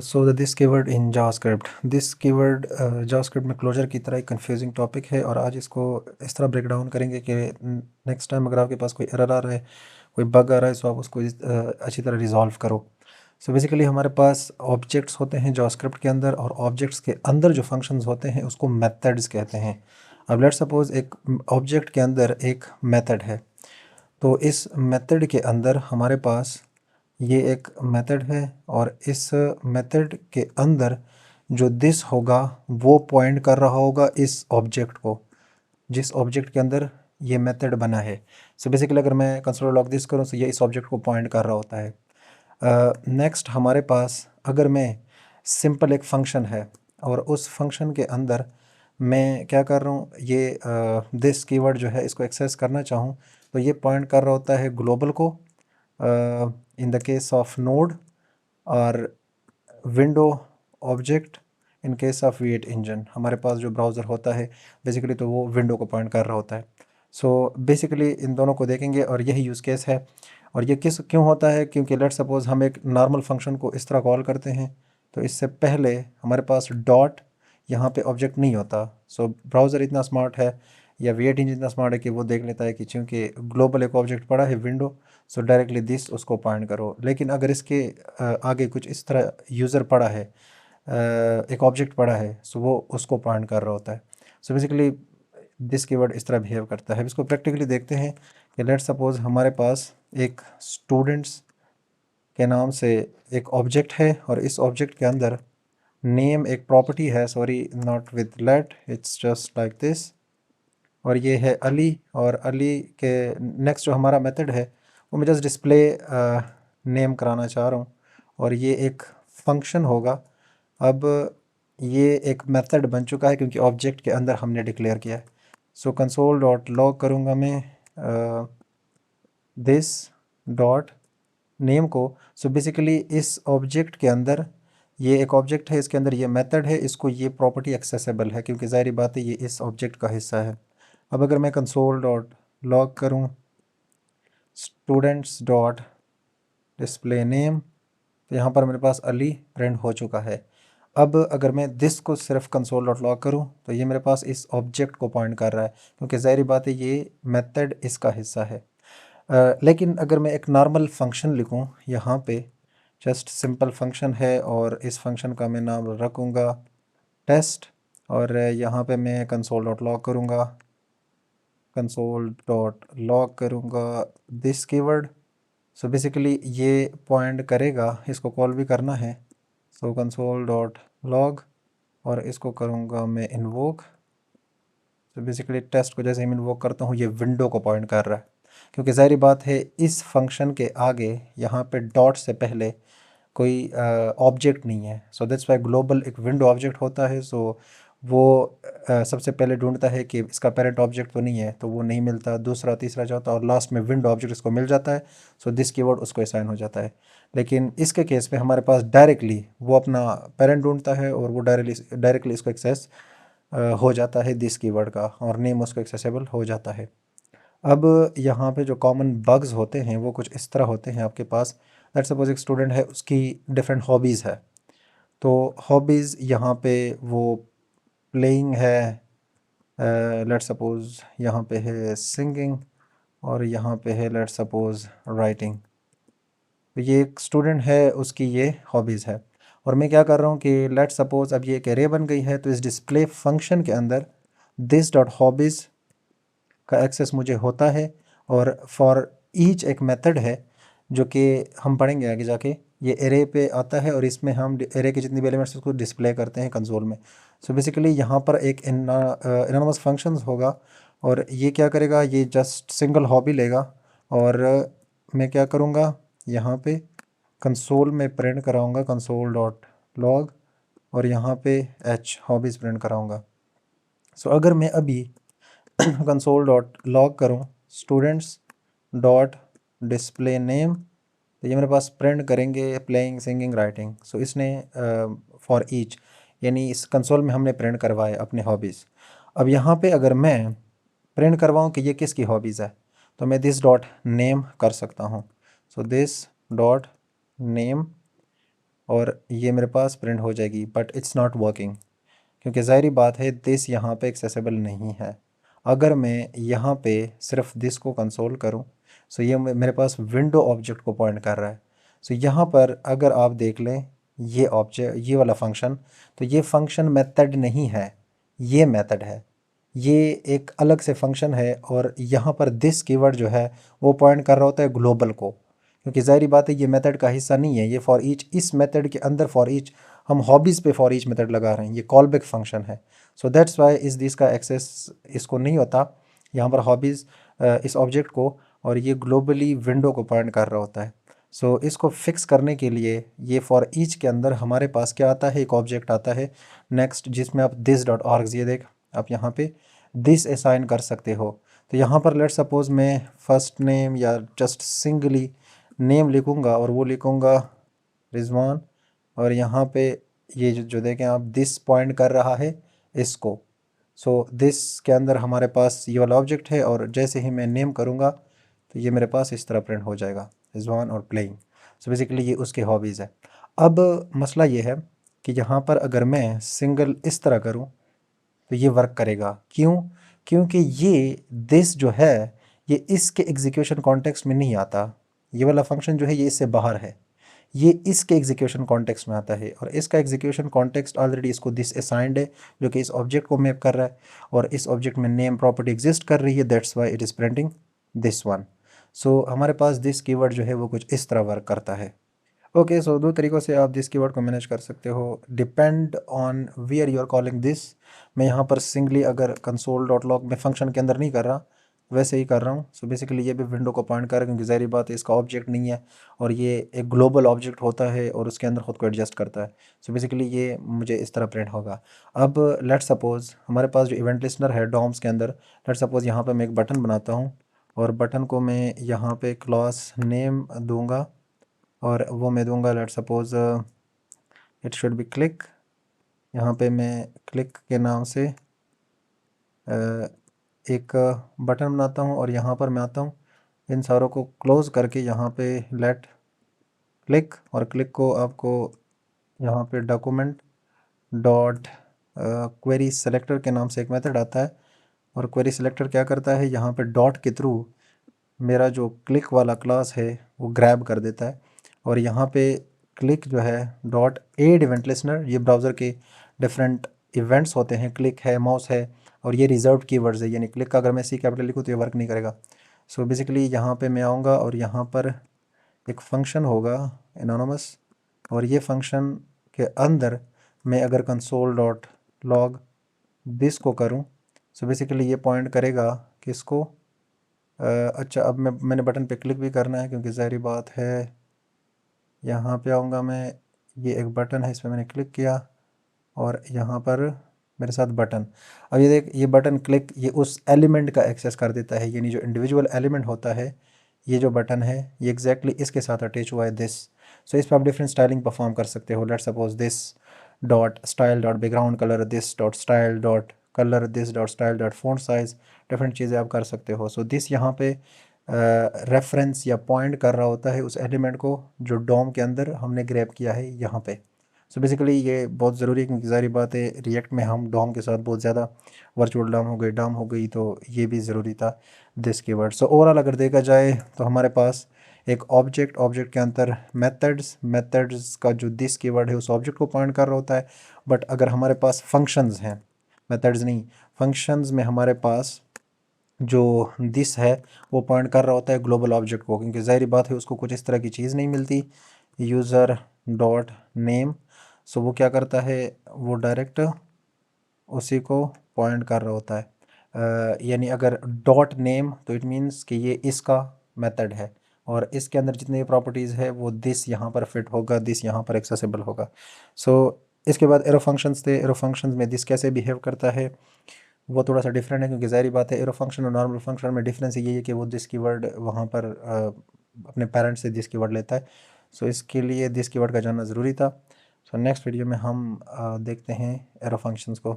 So this keyword in JavaScript this keyword JavaScript में closure की तरह एक कंफ्यूजिंग टॉपिक है और आज इसको इस तरह ब्रेक डाउन करेंगे कि नेक्स्ट टाइम अगर आपके पास कोई एरर आ रहा है, कोई बग आ रहा है, सो आप उसको अच्छी तरह रिजॉल्व करो। सो बेसिकली हमारे पास ऑब्जेक्ट्स होते हैं जावास्क्रिप्ट के अंदर, और ऑब्जेक्ट्स के अंदर जो फंक्शंस होते हैं उसको मेथड्स कहते हैं। अब लेट्स सपोज एक ऑब्जेक्ट के अंदर एक मेथड है, तो इस मेथड के अंदर हमारे पास ये एक मेथड है, और इस मेथड के अंदर जो दिस होगा वो पॉइंट कर रहा होगा इस ऑब्जेक्ट को, जिस ऑब्जेक्ट के अंदर ये मेथड बना है। सो बेसिकली अगर मैं कंसोल लॉग दिस करूँ तो ये इस ऑब्जेक्ट को पॉइंट कर रहा होता है। नेक्स्ट हमारे पास अगर मैं सिंपल एक फंक्शन है और उस फंक्शन के अंदर मैं क्या कर रहा हूँ, ये दिस कीवर्ड जो है इसको एक्सेस करना चाहूँ, तो ये पॉइंट कर रहा होता है ग्लोबल को in the case of node, और window object in case of V8 engine. हमारे पास जो ब्राउज़र होता है बेसिकली तो वो विंडो को पॉइंट कर रहा होता है। सो बेसिकली इन दोनों को देखेंगे और यही यूज़ केस है। और ये किस क्यों होता है, क्योंकि लेट सपोज हम एक नॉर्मल फंक्शन को इस तरह कॉल करते हैं तो इससे पहले हमारे पास डॉट यहाँ पे ऑब्जेक्ट नहीं होता। सो ब्राउज़र इतना स्मार्ट है या V8 इंजन इतना स्मार्ट है कि वो देख लेता है कि चूँकि ग्लोबल एक ऑब्जेक्ट पड़ा है विंडो, सो डायरेक्टली दिस उसको पॉइंट करो। लेकिन अगर इसके आगे कुछ इस तरह यूज़र पड़ा है, एक ऑब्जेक्ट पड़ा है, सो वो उसको पॉइंट कर रहा होता है। सो बेसिकली दिस कीवर्ड इस तरह बिहेव करता है। इसको प्रैक्टिकली देखते हैं कि लेट सपोज हमारे पास एक स्टूडेंट्स के नाम से एक ऑब्जेक्ट है, और इस ऑब्जेक्ट के अंदर नेम एक प्रॉपर्टी है, sorry not with late, it's just like this, और ये है अली। और अली के नेक्स्ट जो हमारा मेथड है वो मैं जस्ट डिस्प्ले नेम कराना चाह रहा हूँ, और ये एक फंक्शन होगा। अब ये एक मेथड बन चुका है क्योंकि ऑब्जेक्ट के अंदर हमने डिक्लेयर किया है। सो कंसोल डॉट लॉग करूँगा मैं दिस डॉट नेम को। सो बेसिकली इस ऑब्जेक्ट के अंदर ये एक ऑब्जेक्ट है, इसके अंदर ये मेथड है, इसको ये प्रॉपर्टी एक्सेसिबल है क्योंकि ज़ाहिर बात है ये इस ऑब्जेक्ट का हिस्सा है। अब अगर मैं कंसोल डॉट लॉग करूँ स्टूडेंट्स डॉट डिस्प्ले नेम, तो यहाँ पर मेरे पास अली प्रिंट हो चुका है। अब अगर मैं दिस को सिर्फ कंसोल डॉट लॉग करूँ तो ये मेरे पास इस ऑब्जेक्ट को पॉइंट कर रहा है क्योंकि ज़ाहिर बात है ये मेथड इसका हिस्सा है। लेकिन अगर मैं एक नॉर्मल फंक्शन लिखूँ यहाँ पे, जस्ट सिंपल फंक्शन है और इस फंक्शन का मैं नाम रखूँगा टेस्ट, और यहाँ पे मैं कंसोल डॉट लॉग करूँगा, कंसोल डॉट लॉग करूँगा दिस कीवर्ड। सो बेसिकली ये पॉइंट करेगा, इसको कॉल भी करना है। सो कंसोल डॉट लॉग, और इसको करूँगा मैं इन्वोक। तो बेसिकली टेस्ट को जैसे ही मैं इन्वोक करता हूँ ये विंडो को पॉइंट कर रहा है क्योंकि ज़ाहिर बात है इस फंक्शन के आगे यहाँ पे डॉट से पहले कोई ऑब्जेक्ट नहीं है। सो दैट्स वाई ग्लोबल एक विंडो ऑब्जेक्ट होता है। सो वो सबसे पहले ढूंढता है कि इसका पेरेंट ऑब्जेक्ट तो नहीं है, तो वो नहीं मिलता, दूसरा तीसरा चौथा, और लास्ट में विंडो ऑब्जेक्ट इसको मिल जाता है। सो दिस कीवर्ड उसको असाइन हो जाता है। लेकिन इसके केस में हमारे पास डायरेक्टली वो अपना पेरेंट ढूंढता है और वो डायरेक्टली इसको एक्सेस हो जाता है दिस कीवर्ड का, और नेम उसको एक्सेसिबल हो जाता है। अब यहाँ पे जो कॉमन बग्स होते हैं वो कुछ इस तरह होते हैं आपके पास। लेट्स सपोज एक स्टूडेंट है, उसकी डिफरेंट हॉबीज़ है, तो हॉबीज़ यहाँ पे वो प्लेइंग है, लेट्स सपोज यहाँ पे है सिंगिंग, और यहाँ पे है लेट्स सपोज राइटिंग। तो ये एक स्टूडेंट है, उसकी ये हॉबीज़ है, और मैं क्या कर रहा हूँ कि लेट्स सपोज अब ये एक एरे बन गई है, तो इस डिस्प्ले फंक्शन के अंदर दिस डॉट हॉबीज़ का एक्सेस मुझे होता है, और फॉर ईच एक मेथड है जो कि हम पढ़ेंगे आगे जाके, ये एरे पे आता है और इसमें हम एरे के जितनी भी एलिमेंट्स उसको डिस्प्ले करते हैं कंसोल में। सो बेसिकली यहाँ पर एक एनोनिमस फंक्शंस होगा, और ये क्या करेगा, ये जस्ट सिंगल हॉबी लेगा, और मैं क्या करूँगा यहाँ पे कंसोल में प्रिंट कराऊँगा कंसोल डॉट लॉग, और यहाँ पे एच हॉबीज़ प्रिंट कराऊँगा। सो अगर मैं अभी कंसोल डॉट लॉग करूँ स्टूडेंट्स डॉट डिस्प्ले नेम, तो ये मेरे पास प्रिंट करेंगे प्लेइंग सिंगिंग राइटिंग। सो इसने फॉर ईच, यानी इस कंसोल में हमने प्रिंट करवाए अपने हॉबीज़। अब यहाँ पे अगर मैं प्रिंट करवाऊँ कि ये किसकी हॉबीज़ है, तो मैं दिस डॉट नेम कर सकता हूँ। सो दिस डॉट नेम, और ये मेरे पास प्रिंट हो जाएगी, बट इट्स नॉट वर्किंग क्योंकि ज़ाहिरी बात है दिस यहाँ पे एक्सेसिबल नहीं है। अगर मैं यहाँ पे सिर्फ दिस को कंसोल करूँ, सो ये मेरे पास विंडो ऑब्जेक्ट को पॉइंट कर रहा है। सो यहाँ पर अगर आप देख लें ये ऑब्जेक्ट, ये वाला फंक्शन, तो ये फंक्शन मेथड नहीं है, ये मेथड है, ये एक अलग से फंक्शन है। और यहाँ पर दिस कीवर्ड जो है वो पॉइंट कर रहा होता है ग्लोबल को, क्योंकि ज़ाहिरी बात है ये मेथड का हिस्सा नहीं है। ये फॉर ईच, इस मेथड के अंदर फॉर ईच, हम हॉबीज़ पे फॉर ईच मेथड लगा रहे हैं, ये कॉल बैक फंक्शन है। सो दैट्स वाई इस दिस का एक्सेस इसको नहीं होता यहाँ पर हॉबीज़ इस ऑब्जेक्ट को, और ये ग्लोबली विंडो को पॉइंट कर रहा होता है। सो इसको फिक्स करने के लिए ये फॉर ईच के अंदर हमारे पास क्या आता है, एक ऑब्जेक्ट आता है नेक्स्ट, जिसमें आप दिस डॉट आर्ग्स, ये देख आप यहाँ पे दिस असाइन कर सकते हो। तो यहाँ पर लेट सपोज़ मैं फर्स्ट नेम या जस्ट सिंगली नेम लिखूँगा और वो लिखूँगा रिजवान, और यहाँ पे ये जो देखें आप दिस पॉइंट कर रहा है इसको। सो दिस के अंदर हमारे पास ये वाला ऑब्जेक्ट है, और जैसे ही मैं नेम करूँगा तो ये मेरे पास इस तरह प्रिंट हो जाएगा, रिजवान और प्लेइंग। सो बेसिकली ये उसकी हॉबीज़ है। अब मसला ये है कि यहाँ पर अगर मैं सिंगल इस तरह करूँ तो ये वर्क करेगा। क्यों? क्योंकि ये दिस जो है ये इसके एग्जीक्यूशन कॉन्टेक्स्ट में नहीं आता। ये वाला फंक्शन जो है ये इससे बाहर है, ये इसके एग्जीक्यूशन कॉन्टेक्स्ट में आता है, और इसका एग्जीक्यूशन कॉन्टेक्स्ट ऑलरेडी इसको दिस असाइंड है जो कि इस ऑब्जेक्ट को मैप कर रहा है, और इस ऑब्जेक्ट में नेम प्रॉपर्टी एग्जिस्ट कर रही है, that's why it is printing this one. So हमारे पास दिस कीवर्ड जो है वो कुछ इस तरह वर्क करता है। ओके, सो दो तरीक़ों से आप दिस कीवर्ड को मैनेज कर सकते हो, depend on where you are calling this. मैं यहाँ पर सिंगली अगर कंसोल डॉट लॉग में फंक्शन के अंदर नहीं कर रहा, वैसे ही कर रहा हूँ। सो बेसिकली ये भी विंडो को पॉइंट कर रहा है, क्योंकि ज़ाहिर बात है इसका ऑब्जेक्ट नहीं है, और ये एक ग्लोबल ऑब्जेक्ट होता है और उसके अंदर ख़ुद को एडजस्ट करता है। सो बेसिकली ये मुझे इस तरह प्रिंट होगा। अब लेट सपोज़ हमारे पास जो इवेंट लिस्टनर है डॉम्स के अंदर, लेट सपोज़ यहाँ पर मैं एक बटन बनाता हूँ, और बटन को मैं यहाँ पे क्लास नेम दूँगा, और वो मैं दूंगा late suppose it should be click. यहाँ पे मैं क्लिक के नाम से एक बटन बनाता हूँ, और यहाँ पर मैं आता हूँ इन सारों को क्लोज़ करके यहाँ पे लेट क्लिक, और क्लिक को आपको यहाँ पे डॉक्यूमेंट डॉट क्वेरी सेलेक्टर के नाम से एक मेथड आता है, और क्वेरी सेलेक्टर क्या करता है, यहाँ पे डॉट के थ्रू मेरा जो क्लिक वाला क्लास है वो ग्रैब कर देता है। और यहाँ पे क्लिक जो है डॉट एड इवेंट लिसनर, ये ब्राउज़र के डिफरेंट इवेंट्स होते हैं, क्लिक है, माउस है, और ये रिजर्व कीवर्ड्स है, यानी क्लिक का अगर मैं सी कैपिटल लिखूँ तो ये वर्क नहीं करेगा। सो बेसिकली यहाँ पे मैं आऊँगा, और यहाँ पर एक फंक्शन होगा एनोनमस, और ये फंक्शन के अंदर मैं अगर कंसोल डॉट लॉग दिस को करूँ, सो बेसिकली ये पॉइंट करेगा किसको। अच्छा, अब मैंने बटन पे क्लिक भी करना है, क्योंकि ज़ाहिरी बात है यहाँ पे आऊँगा मैं, ये एक बटन है, इस पर मैंने क्लिक किया, और यहाँ पर मेरे साथ बटन। अब ये देख, ये बटन क्लिक ये उस एलिमेंट का एक्सेस कर देता है, यानी जो इंडिविजुअल एलिमेंट होता है, ये जो बटन है ये एग्जैक्टली इसके साथ अटैच हुआ है दिस। सो इस पर आप डिफरेंट स्टाइलिंग परफॉर्म कर सकते हो। Let suppose this dot style dot background colour, this dot style dot colour, this dot style dot font size, different चीज़ें आप कर सकते हो। सो दिस यहाँ पे रेफरेंस या पॉइंट कर रहा होता है उस एलिमेंट को जो डॉम के अंदर हमने ग्रैब किया है यहाँ पे। सो बेसिकली ये बहुत ज़रूरी है, क्योंकि ज़ाहिर बात है रिएक्ट में हम डॉम के साथ बहुत ज़्यादा वर्चुअल डॉम हो गई, डॉम हो गई, तो ये भी ज़रूरी था दिस कीवर्ड। सो ओवरऑल अगर देखा जाए तो हमारे पास एक ऑब्जेक्ट, ऑब्जेक्ट के अंदर मेथड्स, मेथड्स का जो दिस कीवर्ड है उस ऑब्जेक्ट को पॉइंट कर रहा होता है। बट अगर हमारे पास फंक्शंस हैं, मेथड्स नहीं, फंक्शंस में हमारे पास जो दिस है वो पॉइंट कर रहा होता है ग्लोबल ऑब्जेक्ट को, क्योंकि ज़ाहिर बात है उसको कुछ इस तरह की चीज़ नहीं मिलती यूज़र डॉट नेम। सो वो क्या करता है, वो डायरेक्ट उसी को पॉइंट कर रहा होता है। यानी अगर डॉट नेम तो इट मीन्स कि ये इसका मेथड है, और इसके अंदर जितनी प्रॉपर्टीज़ है वो दिस यहाँ पर फिट होगा, दिस यहाँ पर एक्सेसिबल होगा। सो इसके बाद एरो फंक्शंस थे। एरो फंक्शंस में दिस कैसे बिहेव करता है वो थोड़ा सा डिफरेंट है, क्योंकि ज़ाहिर बात है एरो फंक्शन और नॉर्मल फंक्शन में डिफरेंस ये है कि वो दिस कीवर्ड वहाँ पर अपने पेरेंट से दिस कीवर्ड लेता है। सो इसके लिए दिस कीवर्ड का जानना ज़रूरी था। सो नेक्स्ट वीडियो में हम देखते हैं एरो फंक्शंस को।